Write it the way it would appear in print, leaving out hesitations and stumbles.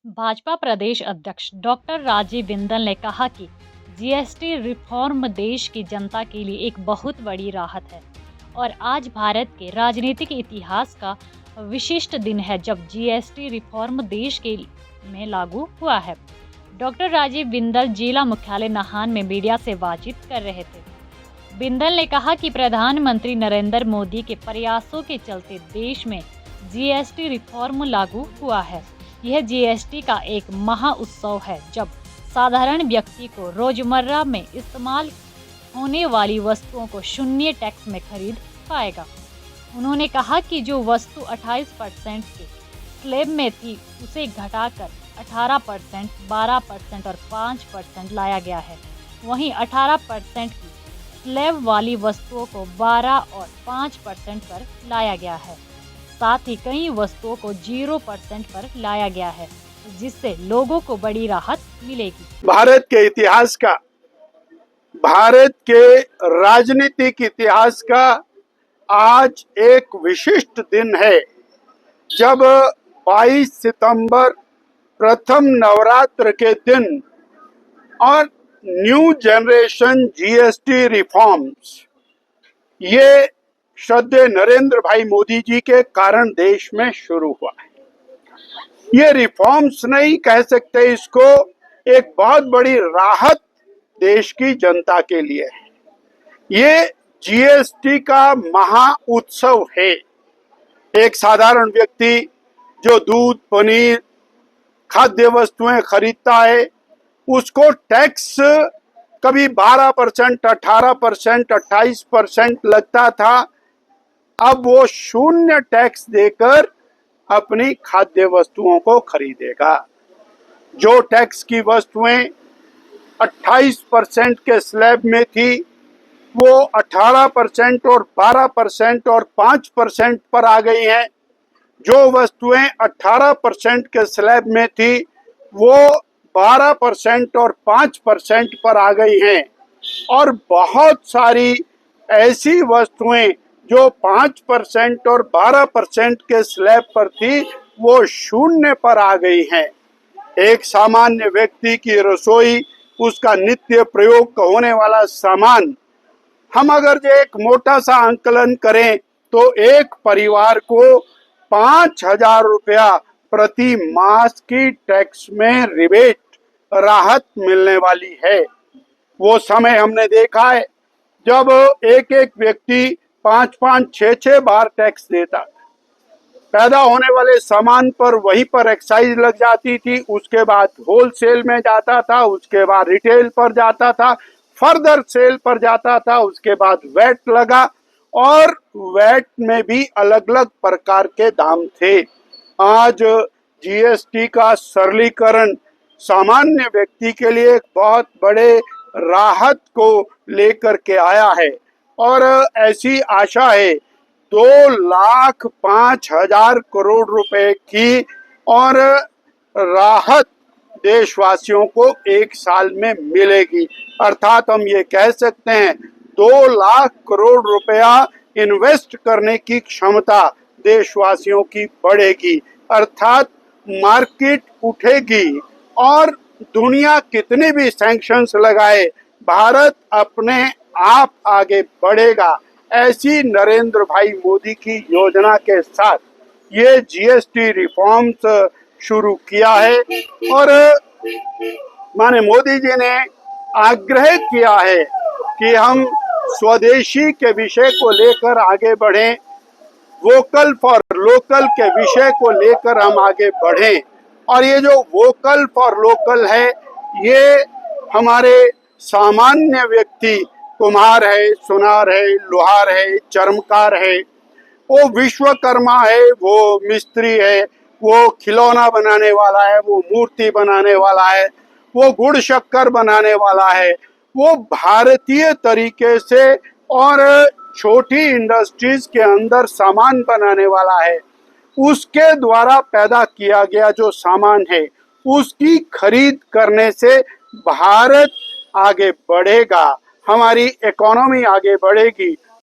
भाजपा प्रदेश अध्यक्ष डॉक्टर राजीव बिंदल ने कहा कि जीएसटी रिफॉर्म देश की जनता के लिए एक बहुत बड़ी राहत है और आज भारत के राजनीतिक इतिहास का विशिष्ट दिन है जब जीएसटी रिफॉर्म देश के में लागू हुआ है। डॉक्टर राजीव बिंदल जिला मुख्यालय नाहन में मीडिया से बातचीत कर रहे थे। बिंदल ने कहा कि प्रधानमंत्री नरेंद्र मोदी के प्रयासों के चलते देश में जीएसटी रिफॉर्म लागू हुआ है। यह जीएसटी का एक महा उत्सव है जब साधारण व्यक्ति को रोजमर्रा में इस्तेमाल होने वाली वस्तुओं को शून्य टैक्स में खरीद पाएगा। उन्होंने कहा कि जो वस्तु 28% के स्लैब में थी उसे घटाकर 18%, 12% और 5% लाया गया है। वहीं 18% की स्लैब वाली वस्तुओं को 12 और 5% पर लाया गया है। साथ ही कई वस्तुओं को 0% पर लाया गया है, जिससे लोगों को बड़ी राहत मिलेगी। भारत के इतिहास का, भारत के राजनीतिक इतिहास का आज एक विशिष्ट दिन है जब 22 सितंबर प्रथम नवरात्र के दिन और न्यू जनरेशन जीएसटी रिफॉर्म्स, ये श्रद्धेय नरेंद्र भाई मोदी जी के कारण देश में शुरू हुआ है। ये रिफॉर्म्स नहीं कह सकते इसको, एक बहुत बड़ी राहत देश की जनता के लिए है। ये जीएसटी का महा उत्सव है। एक साधारण व्यक्ति जो दूध, पनीर, खाद्य वस्तुएं खरीदता है, उसको टैक्स कभी 12%, 18%, 28% लगता था। अब वो शून्य टैक्स देकर अपनी खाद्य वस्तुओं को खरीदेगा। जो टैक्स की वस्तुएं 28% के स्लैब में थी वो 18% और 12% और 5% पर आ गई हैं। जो वस्तुएं 18% के स्लैब में थी वो 12% और 5% पर आ गई हैं और बहुत सारी ऐसी वस्तुएं जो 5% और 12% के स्लैब पर थी वो शून्य पर आ गई हैं। एक सामान्य व्यक्ति की रसोई, उसका नित्य प्रयोग होने वाला सामान, हम अगर जो एक मोटा सा आंकलन करें तो एक परिवार को 5,000 रुपया प्रति मास की टैक्स में रिबेट, राहत मिलने वाली है। वो समय हमने देखा है जब एक एक व्यक्ति 5-5, 6-6 बार टैक्स देता। पैदा होने वाले सामान पर वहीं पर एक्साइज लग जाती थी, उसके बाद होलसेल में जाता था, उसके बाद रिटेल पर जाता था, फर्दर सेल पर जाता था, उसके बाद वैट लगा और वैट में भी अलग अलग प्रकार के दाम थे। आज जीएसटी का सरलीकरण सामान्य व्यक्ति के लिए एक बहुत बड़े राहत को लेकर के आया है और ऐसी आशा है 2,05,000 करोड़ रुपए की और राहत देशवासियों को एक साल में मिलेगी। अर्थात हम ये कह सकते हैं 2 लाख करोड़ रुपया इन्वेस्ट करने की क्षमता देशवासियों की बढ़ेगी। अर्थात मार्केट उठेगी और दुनिया कितने भी सैंक्शंस लगाए, भारत अपने आप आगे बढ़ेगा। ऐसी नरेंद्र भाई मोदी की योजना के साथ ये जीएसटी रिफॉर्म्स शुरू किया है और माननीय मोदी जी ने आग्रह किया है कि हम स्वदेशी के विषय को लेकर आगे बढ़ें, वोकल फॉर लोकल के विषय को लेकर हम आगे बढ़ें। और ये जो वोकल फॉर लोकल है ये हमारे सामान्य व्यक्ति, कुम्हार है, सुनार है, लोहार है, चर्मकार है, वो विश्वकर्मा है, वो मिस्त्री है, वो खिलौना बनाने वाला है, वो मूर्ति बनाने वाला है, वो गुड़ शक्कर बनाने वाला है, वो भारतीय तरीके से और छोटी इंडस्ट्रीज के अंदर सामान बनाने वाला है, उसके द्वारा पैदा किया गया जो सामान है उसकी खरीद करने से भारत आगे बढ़ेगा, हमारी इकोनॉमी आगे बढ़ेगी।